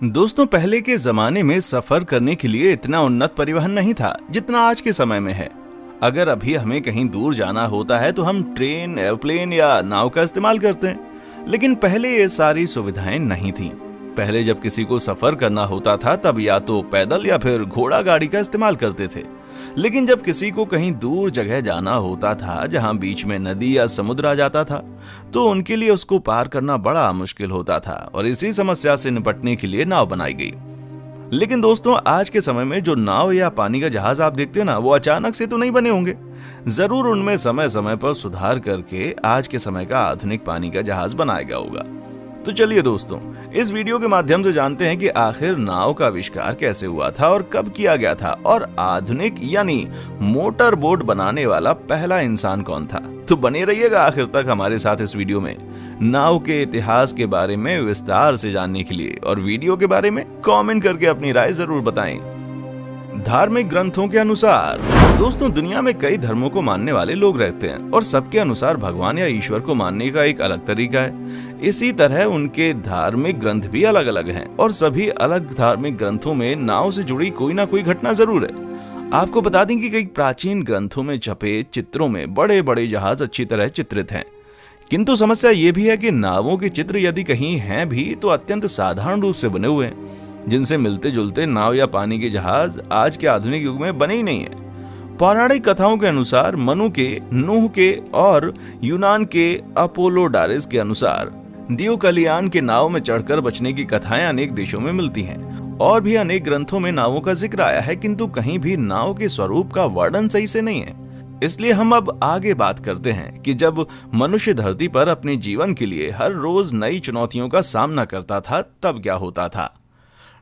दोस्तों, पहले के जमाने में सफर करने के लिए इतना उन्नत परिवहन नहीं था जितना आज के समय में है। अगर अभी हमें कहीं दूर जाना होता है तो हम ट्रेन, एयरप्लेन या नाव का इस्तेमाल करते हैं, लेकिन पहले ये सारी सुविधाएं नहीं थीं। पहले जब किसी को सफर करना होता था तब या तो पैदल या फिर घोड़ा गाड़ी का इस्तेमाल करते थे। लेकिन जब किसी को कहीं दूर जगह जाना होता था जहां बीच में नदी या समुद्र आ जाता था, तो उनके लिए उसको पार करना बड़ा मुश्किल होता था और इसी समस्या से निपटने के लिए नाव बनाई गई। लेकिन दोस्तों, आज के समय में जो नाव या पानी का जहाज आप देखते हैं ना, वो अचानक से तो नहीं बने होंगे। जरूर उनमें समय समय पर सुधार करके आज के समय का आधुनिक पानी का जहाज बनाया गया होगा। तो चलिए दोस्तों, इस वीडियो के माध्यम से जानते हैं कि आखिर नाव का आविष्कार कैसे हुआ था और कब किया गया था, और आधुनिक यानी मोटर बोट बनाने वाला पहला इंसान कौन था। तो बने रहिएगा आखिर तक हमारे साथ इस वीडियो में, नाव के इतिहास के बारे में विस्तार से जानने के लिए। और वीडियो के बारे में कमेंट करके अपनी राय जरूर बताएं। धार्मिक ग्रंथों के अनुसार दोस्तों, दुनिया में कई धर्मों को मानने वाले लोग रहते हैं और सबके अनुसार भगवान या ईश्वर को मानने का एक अलग तरीका है। इसी तरह उनके धार्मिक ग्रंथ भी अलग अलग हैं और सभी अलग धार्मिक ग्रंथों में नाव से जुड़ी कोई ना कोई घटना जरूर है। आपको बता दें कि कई प्राचीन ग्रंथों में छपे चित्रों में बड़े बड़े जहाज अच्छी तरह चित्रित हैं, किंतु समस्या ये भी है कि नावों के चित्र यदि कहीं हैं भी तो अत्यंत साधारण रूप से बने हुए हैं, जिनसे मिलते जुलते नाव या पानी के जहाज आज के आधुनिक युग में बने ही नहीं है। पौराणिक कथाओं के अनुसार मनु के, नूह के और यूनान के अपोलोडारिस के अनुसार दियोकलियान के नाव में चढ़कर बचने की कथाएं अनेक देशों में मिलती हैं। और भी अनेक ग्रंथों में नावों का जिक्र आया है, किंतु कहीं भी नाव के स्वरूप का वर्णन सही से नहीं है। इसलिए हम अब आगे बात करते हैं कि जब मनुष्य धरती पर अपने जीवन के लिए हर रोज नई चुनौतियों का सामना करता था तब क्या होता था।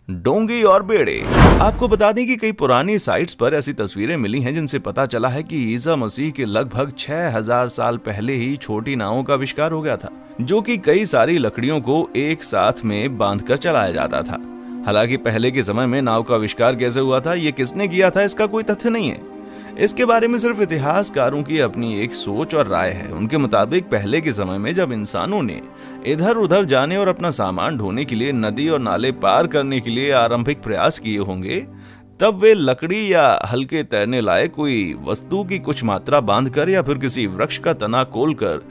डोंगी और बेड़े। आपको बता दें कि कई पुरानी साइट्स पर ऐसी तस्वीरें मिली हैं जिनसे पता चला है कि ईसा मसीह के लगभग 6000 साल पहले ही छोटी नावों का आविष्कार हो गया था, जो कि कई सारी लकड़ियों को एक साथ में बांधकर चलाया जाता था। हालांकि पहले के समय में नाव का आविष्कार कैसे हुआ था, ये किसने किया था, इसका कोई तथ्य नहीं है। इसके बारे में सिर्फ इतिहासकारों की अपनी एक सोच और राय है। उनके मुताबिक पहले के समय में जब इंसानों ने इधर उधर जाने और अपना सामान ढोने के लिए नदी और नाले पार करने के लिए आरंभिक प्रयास किए होंगे, तब वे लकड़ी या हल्के तैरने लायक कोई वस्तु की कुछ मात्रा बांधकर या फिर किसी वृक्ष का तना खोलकर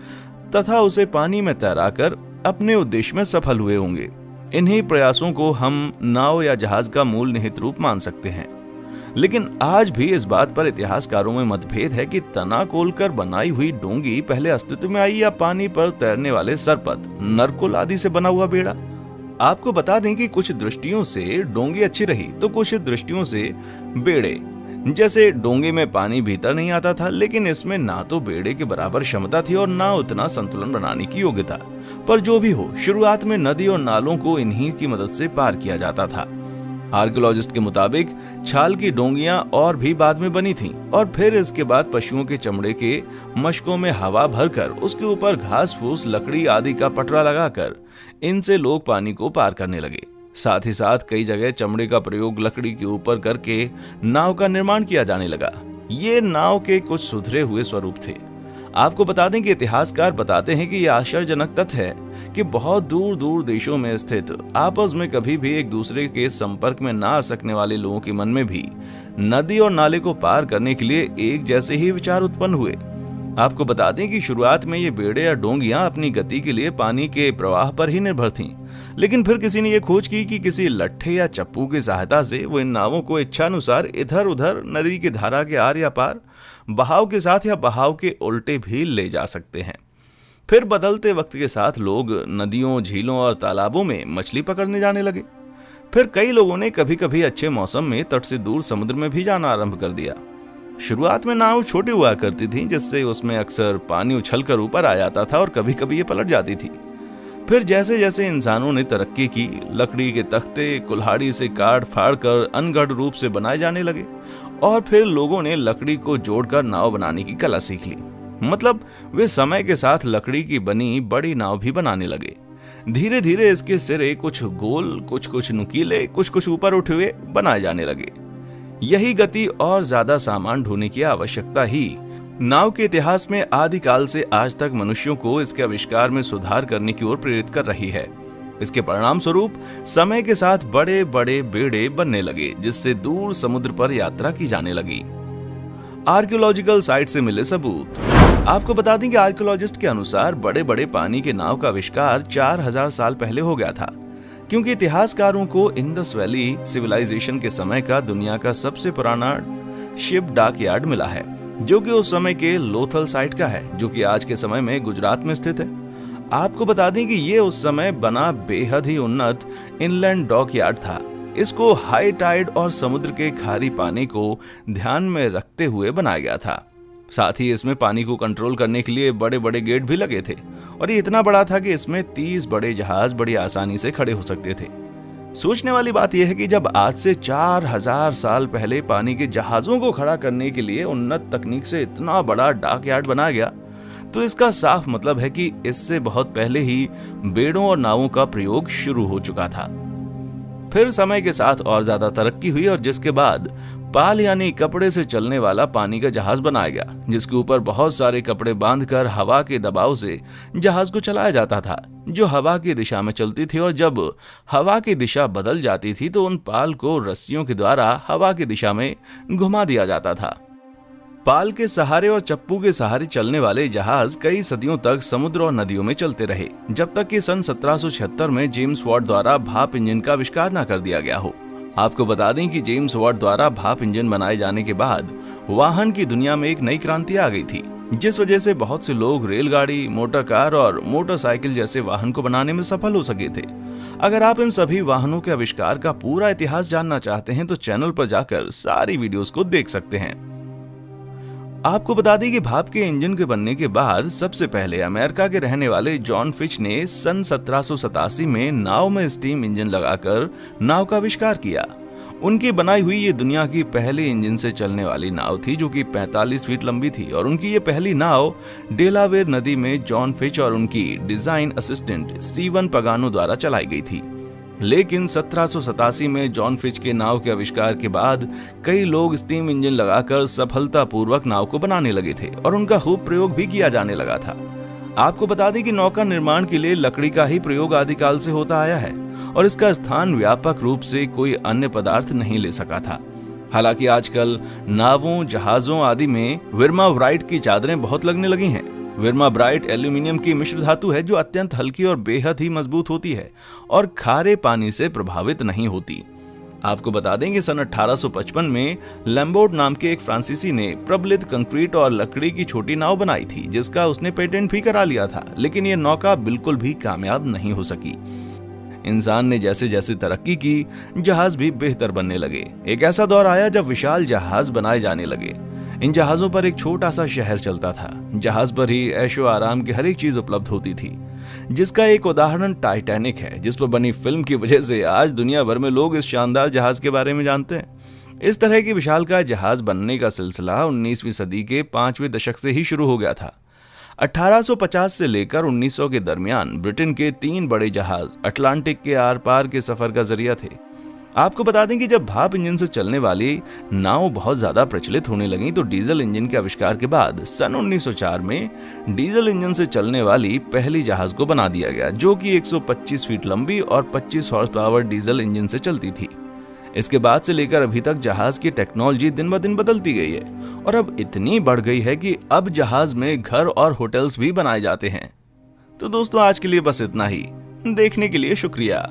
तथा उसे पानी में तैराकर अपने उद्देश्य में सफल हुए होंगे। इन्हीं प्रयासों को हम नाव या जहाज का मूल निहित रूप मान सकते हैं। लेकिन आज भी इस बात पर इतिहासकारों में मतभेद है कि तना खोलकर बनाई हुई डोंगी पहले अस्तित्व में आई या पानी पर तैरने वाले सरपत, नरकुल आदि से बना हुआ बेड़ा। आपको बता दें कि कुछ दृष्टियों से डोंगी अच्छी रही तो कुछ दृष्टियों से बेड़े। जैसे डोंगे में पानी भीतर नहीं आता था, लेकिन इसमें ना तो बेड़े के बराबर क्षमता थी और ना उतना संतुलन बनाने की योग्यता। पर जो भी हो, शुरुआत में नदी और नालों को इन्हीं की मदद से पार किया जाता था। आर्कियोलॉजिस्ट के मुताबिक छाल की डोंगियां और भी बाद में बनी थीं और फिर इसके बाद पशुओं के चमड़े के मशकों में हवा भरकर उसके ऊपर घास फूस, लकड़ी आदि का पटरा लगाकर इनसे लोग पानी को पार करने लगे। साथ ही साथ कई जगह चमड़े का प्रयोग लकड़ी के ऊपर करके नाव का निर्माण किया जाने लगा। ये नाव के कुछ सुधरे हुए स्वरूप थे। आपको बता दें कि इतिहासकार बताते हैं कि यह आश्चर्यजनक तथ्य है कि बहुत दूर दूर देशों में स्थित आपस में कभी भी एक दूसरे के संपर्क में ना आ सकने वाले लोगों के मन में भी नदी और नाले को पार करने के लिए एक जैसे ही विचार उत्पन्न हुए। आपको बता दें कि शुरुआत में ये बेड़े या डोंगियां अपनी गति के लिए पानी के प्रवाह पर ही निर्भर थीं, लेकिन फिर किसी ने यह खोज की कि किसी लट्ठे या चप्पू की सहायता से वो इन नावों को इच्छानुसार इधर उधर नदी की धारा के आर या पार, बहाव के साथ या बहाव के उल्टे भी ले जा सकते हैं। फिर बदलते वक्त के साथ लोग नदियों, झीलों और तालाबों में मछली पकड़ने जाने लगे। फिर कई लोगों ने कभी कभी अच्छे मौसम में तट से दूर समुद्र में भी जाना आरंभ कर दिया। शुरुआत में नाव छोटी हुआ करती थी, जिससे उसमें अक्सर पानी उछलकर ऊपर आ जाता था और कभी कभी ये पलट जाती थी। फिर जैसे जैसे इंसानों ने तरक्की की, लकड़ी के तख्ते कुल्हाड़ी से काट फाड़ कर अनगढ़ रूप से बनाए जाने लगे और फिर लोगों ने लकड़ी को जोड़कर नाव बनाने की कला सीख ली। मतलब वे समय के साथ लकड़ी की बनी बड़ी नाव भी बनाने लगे। धीरे धीरे इसके सिरे कुछ गोल, कुछ नुकीले, कुछ ऊपर उठे हुए बनाए जाने लगे। यही गति और ज्यादा सामान ढोने की आवश्यकता ही नाव के इतिहास में आदिकाल से आज तक मनुष्यों को इसके आविष्कार में सुधार करने की ओर प्रेरित कर रही है। इसके परिणाम स्वरूप समय के साथ बड़े बड़े बेड़े बनने लगे, जिससे दूर समुद्र पर यात्रा की जाने लगी। आर्कियोलॉजिकल साइट से मिले सबूत। आपको बता दें कि आर्कियोलॉजिस्ट के अनुसार बड़े बड़े पानी के नाव का आविष्कार 4000 साल पहले हो गया था, क्योंकि इतिहासकारों को इंडस वैली सिविलाइजेशन के समय का दुनिया का सबसे पुराना शिप डॉक यार्ड मिला है, जो कि उस समय के लोथल साइट का है, जो कि आज के समय में गुजरात में स्थित है। आपको बता दें कि ये उस समय बना बेहद ही उन्नत इनलैंड डॉक यार्ड था। इसको हाई टाइड और समुद्र के खारी पानी को ध्यान में रखते हुए बनाया गया था। साथ ही इसमें पानी को कंट्रोल करने के लिए बड़े बड़े गेट भी लगे थे, और ये इतना बड़ा था कि इसमें 30 बड़े जहाज बड़ी आसानी से खड़े हो सकते थे। सोचने वाली बात यह है कि जब आज से 4000 साल पहले पानी के जहाजों को खड़ा करने के लिए उन्नत तकनीक से इतना बड़ा डॉक यार्ड बनाया गया, तो इसका साफ मतलब है कि इससे बहुत पहले ही बेड़ों और नावों का प्रयोग शुरू हो चुका था। फिर समय के साथ और ज्यादा तरक्की हुई, और जिसके बाद पाल यानी कपड़े से चलने वाला पानी का जहाज बनाया गया, जिसके ऊपर बहुत सारे कपड़े बांधकर हवा के दबाव से जहाज को चलाया जाता था, जो हवा की दिशा में चलती थी। और जब हवा की दिशा बदल जाती थी तो उन पाल को रस्सियों के द्वारा हवा की दिशा में घुमा दिया जाता था। पाल के सहारे और चप्पू के सहारे चलने वाले जहाज कई सदियों तक समुद्र और नदियों में चलते रहे, जब तक कि सन 1776 में जेम्स वाट द्वारा भाप इंजन का आविष्कार न कर दिया गया हो। आपको बता दें कि जेम्स वाट द्वारा भाप इंजन बनाए जाने के बाद वाहन की दुनिया में एक नई क्रांति आ गई थी, जिस वजह से बहुत से लोग रेलगाड़ी, मोटर कार और मोटरसाइकिल जैसे वाहन को बनाने में सफल हो सके थे। अगर आप इन सभी वाहनों के आविष्कार का पूरा इतिहास जानना चाहते हैं तो चैनल पर जाकर सारी वीडियोस को देख सकते हैं। आपको बता दें कि भाप के इंजन के बनने के बाद सबसे पहले अमेरिका के रहने वाले जॉन फिच ने सन 1787 में नाव में स्टीम इंजन लगाकर नाव का आविष्कार किया। उनकी बनाई हुई ये दुनिया की पहली इंजन से चलने वाली नाव थी, जो कि 45 फीट लंबी थी, और उनकी ये पहली नाव डेलावेयर नदी में जॉन फिच और उनकी डिजाइन असिस्टेंट स्टीवन पगानो द्वारा चलाई गई थी। लेकिन 1787 में जॉन फिच के नाव के आविष्कार के बाद कई लोग स्टीम इंजन लगाकर सफलतापूर्वक नाव को बनाने लगे थे, और उनका खूब प्रयोग भी किया जाने लगा था। आपको बता दें कि नौका निर्माण के लिए लकड़ी का ही प्रयोग आदिकाल से होता आया है, और इसका स्थान व्यापक रूप से कोई अन्य पदार्थ नहीं ले सका था। हालांकि आजकल नावों, जहाजों आदि में विर्माव्राइट की चादरें बहुत लगने लगी हैं। विर्माब्राइट एल्यूमिनियम की मिश्र धातु है, जो अत्यंत हल्की और बेहद ही मजबूत होती है और खारे पानी से प्रभावित नहीं होती। आपको बता दें कि सन 1855 में लैम्बोर्ट नाम के एक फ्रांसीसी ने प्रबलित कंक्रीट और लकड़ी की छोटी नाव बनाई थी, जिसका उसने पेटेंट भी करा लिया था, लेकिन यह नौका बिल्कुल भी कामयाब नहीं हो सकी। इंसान ने जैसे जैसे तरक्की की, जहाज भी बेहतर बनने लगे। एक ऐसा दौर आया जब विशाल जहाज बनाए जाने लगे। इन जहाजों पर एक छोटा सा शहर चलता था। जहाज पर ही ऐशो आराम की हर एक चीज उपलब्ध होती थी, जिसका एक उदाहरण टाइटैनिक है, जिस पर बनी फिल्म की वजह से आज दुनिया भर में लोग इस शानदार जहाज के बारे में जानते हैं। इस तरह की विशालकाय जहाज बनने का सिलसिला 19वीं सदी के 5वें दशक से ही शुरू हो गया था। 1850 से लेकर 1900 के दरमियान ब्रिटेन के 3 बड़े जहाज अटलांटिक के आर पार के सफर का जरिया थे। आपको बता दें कि जब भाप इंजन से चलने वाली नाव बहुत ज्यादा प्रचलित होने लगी, तो डीजल इंजन के आविष्कार के बाद सन 1904 में डीजल इंजन से चलने वाली पहली जहाज को बना दिया गया, जो कि 125 फीट लंबी और 25 हॉर्स पावर डीजल इंजन से चलती थी। इसके बाद से लेकर अभी तक जहाज की टेक्नोलॉजी दिन ब दिन बदलती गई है, और अब इतनी बढ़ गई है कि अब जहाज में घर और होटल्स भी बनाए जाते हैं। तो दोस्तों, आज के लिए बस इतना ही। देखने के लिए शुक्रिया।